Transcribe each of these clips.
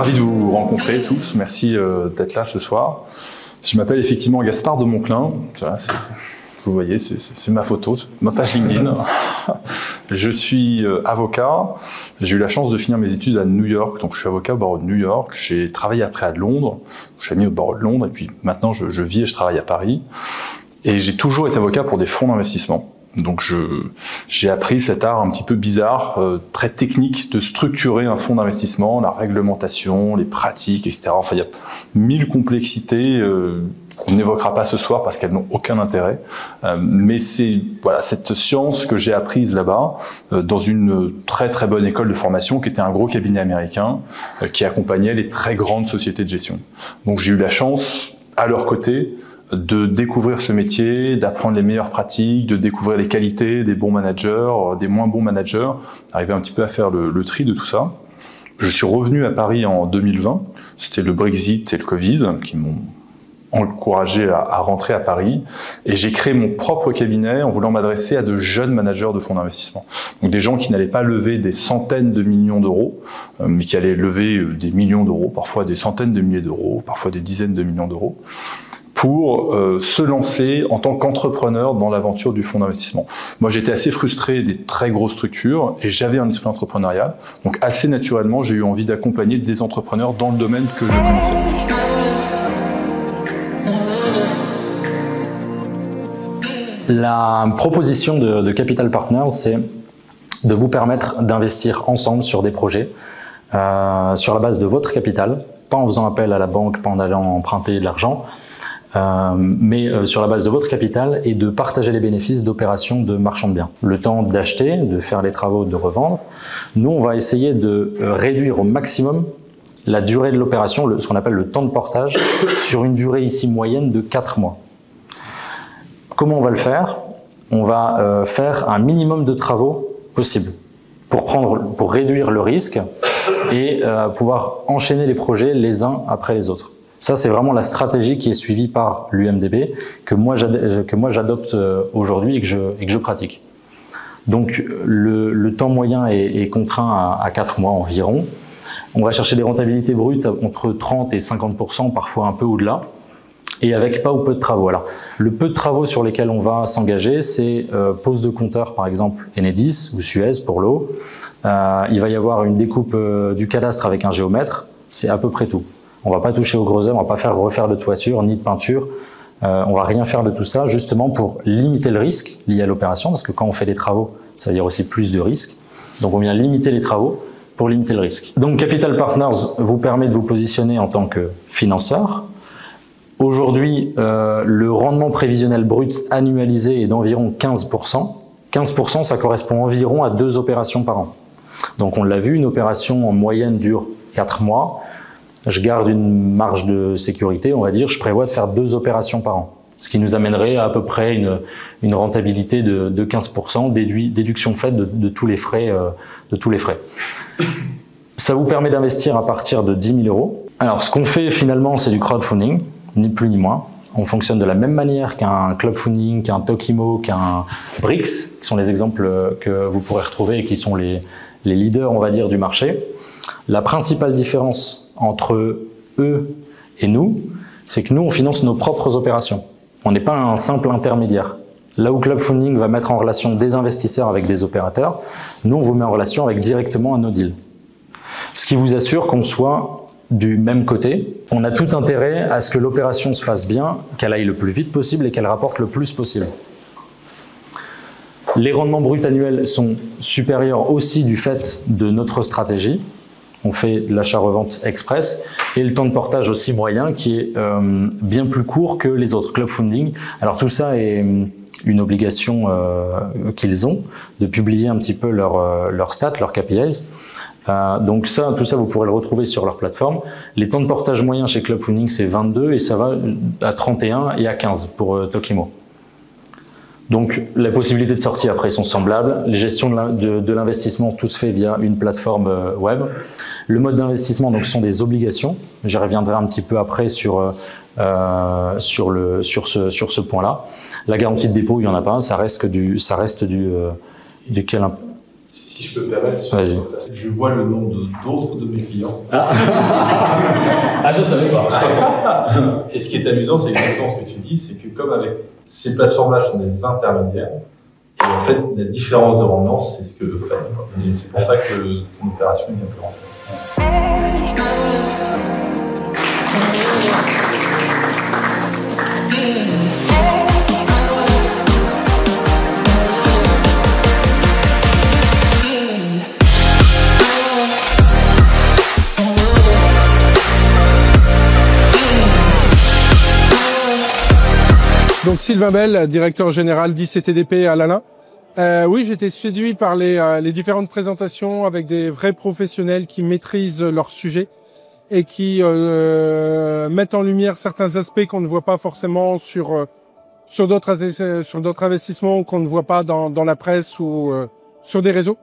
ravi de vous rencontrer tous. Merci d'être là ce soir. Je m'appelle effectivement Gaspard de Monclin. Vous voyez, c'est ma photo, ma page LinkedIn. Je suis avocat. J'ai eu la chance de finir mes études à New York. Donc je suis avocat au barreau de New York. J'ai travaillé après à Londres. J'ai mis au barreau de Londres et puis maintenant je vis et je travaille à Paris. Et j'ai toujours été avocat pour des fonds d'investissement. Donc j'ai appris cet art un petit peu bizarre, très technique de structurer un fonds d'investissement, la réglementation, les pratiques, etc. Enfin, il y a 1000 complexités qu'on n'évoquera pas ce soir parce qu'elles n'ont aucun intérêt. Mais c'est voilà, cette science que j'ai apprise là-bas, dans une très très bonne école de formation qui était un gros cabinet américain qui accompagnait les très grandes sociétés de gestion. Donc j'ai eu la chance, à leur côté, de découvrir ce métier, d'apprendre les meilleures pratiques, de découvrir les qualités des bons managers, des moins bons managers, arriver un petit peu à faire le tri de tout ça. Je suis revenu à Paris en 2020, c'était le Brexit et le Covid qui m'ont encouragé à rentrer à Paris, et j'ai créé mon propre cabinet en voulant m'adresser à de jeunes managers de fonds d'investissement. Donc des gens qui n'allaient pas lever des centaines de millions d'euros, mais qui allaient lever des millions d'euros, parfois des centaines de milliers d'euros, parfois des dizaines de millions d'euros, pour se lancer en tant qu'entrepreneur dans l'aventure du fonds d'investissement. Moi, j'étais assez frustré des très grosses structures et j'avais un esprit entrepreneurial. Donc, assez naturellement, j'ai eu envie d'accompagner des entrepreneurs dans le domaine que je connaissais. La proposition de Capital Partners, c'est de vous permettre d'investir ensemble sur des projets sur la base de votre capital, pas en faisant appel à la banque, pas en allant emprunter de l'argent, mais sur la base de votre capital et de partager les bénéfices d'opérations de marchand de biens. Le temps d'acheter, de faire les travaux, de revendre. Nous, on va essayer de réduire au maximum la durée de l'opération, ce qu'on appelle le temps de portage, sur une durée ici moyenne de 4 mois. Comment on va le faire? On va faire un minimum de travaux possible pour réduire le risque et pouvoir enchaîner les projets les uns après les autres. Ça, c'est vraiment la stratégie qui est suivie par l'UMDB, que moi j'adopte aujourd'hui et que je pratique. Donc, le temps moyen est contraint à 4 mois environ. On va chercher des rentabilités brutes entre 30 et 50%, parfois un peu au-delà, et avec pas ou peu de travaux. Alors, le peu de travaux sur lesquels on va s'engager, c'est pose de compteur, par exemple, Enedis ou Suez pour l'eau. Il va y avoir une découpe du cadastre avec un géomètre, c'est à peu près tout. On va pas toucher aux gros œuvres, on va pas refaire de toiture ni de peinture. On va rien faire de tout ça, justement pour limiter le risque lié à l'opération, parce que quand on fait des travaux, ça veut dire aussi plus de risques. Donc on vient limiter les travaux pour limiter le risque. Donc Capital Partners vous permet de vous positionner en tant que financeur. Aujourd'hui, le rendement prévisionnel brut annualisé est d'environ 15%. 15%, ça correspond environ à 2 opérations par an. Donc on l'a vu, une opération en moyenne dure 4 mois. Je garde une marge de sécurité, on va dire, je prévois de faire 2 opérations par an. Ce qui nous amènerait à peu près une rentabilité de 15%, déduction faite de tous les frais. Ça vous permet d'investir à partir de 10 000 euros. Alors, ce qu'on fait finalement, c'est du crowdfunding, ni plus ni moins. On fonctionne de la même manière qu'un clubfunding, qu'un Tokimo, qu'un Brix, qui sont les exemples que vous pourrez retrouver et qui sont les leaders, on va dire, du marché. La principale différence entre eux et nous, c'est que nous, on finance nos propres opérations. On n'est pas un simple intermédiaire. Là où Clubfunding va mettre en relation des investisseurs avec des opérateurs, nous, on vous met en relation avec directement un no deal. Ce qui vous assure qu'on soit du même côté. On a tout intérêt à ce que l'opération se passe bien, qu'elle aille le plus vite possible et qu'elle rapporte le plus possible. Les rendements bruts annuels sont supérieurs aussi du fait de notre stratégie. On fait de l'achat-revente express et le temps de portage aussi moyen qui est bien plus court que les autres clubfunding. Alors tout ça est une obligation qu'ils ont de publier un petit peu leurs stats, leurs KPIs. Donc tout ça, vous pourrez le retrouver sur leur plateforme. Les temps de portage moyens chez Clubfunding, c'est 22 et ça va à 31 et à 15 pour Tokimo. Donc la possibilité de sortie après sont semblables. Les gestions de l'investissement, tout se fait via une plateforme web. Le mode d'investissement, donc, sont des obligations. J'y reviendrai un petit peu après sur ce point-là. La garantie de dépôt, il n'y en a pas. Ça reste Si je peux me permettre, je vois le nom d'autres de mes clients. Ah, je savais pas. Et ce qui est amusant, c'est exactement ce que tu dis, c'est que comme avec ces plateformes-là sont des intermédiaires, et en fait, la différence de rendement, c'est ce que veut faire. Et c'est pour ça que ton opération est bien plus rentable. Donc Sylvain Bell, directeur général d'ICTDP à l'Alain. Oui, j'étais séduit par les différentes présentations avec des vrais professionnels qui maîtrisent leur sujet et qui mettent en lumière certains aspects qu'on ne voit pas forcément sur d'autres investissements qu'on ne voit pas dans la presse ou sur des réseaux.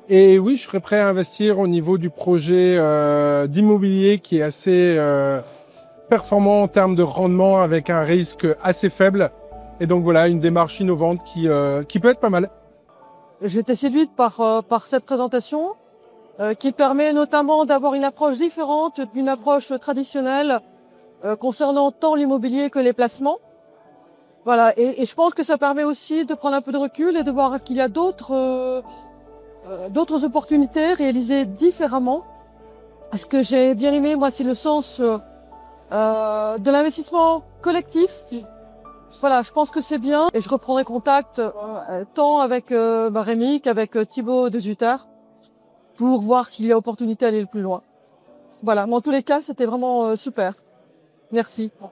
Et oui, je serais prêt à investir au niveau du projet d'immobilier qui est assez performant en termes de rendement avec un risque assez faible. Et donc voilà, une démarche innovante qui peut être pas mal. J'étais séduite par cette présentation qui permet notamment d'avoir une approche différente d'une approche traditionnelle concernant tant l'immobilier que les placements. Voilà, et je pense que ça permet aussi de prendre un peu de recul et de voir qu'il y a d'autres opportunités réalisées différemment. Ce que j'ai bien aimé, moi, c'est le sens de l'investissement collectif. Voilà, je pense que c'est bien et je reprendrai contact tant avec Rémi qu'avec Thibaut de Zutter pour voir s'il y a opportunité d'aller le plus loin. Voilà, mais en tous les cas, c'était vraiment super. Merci.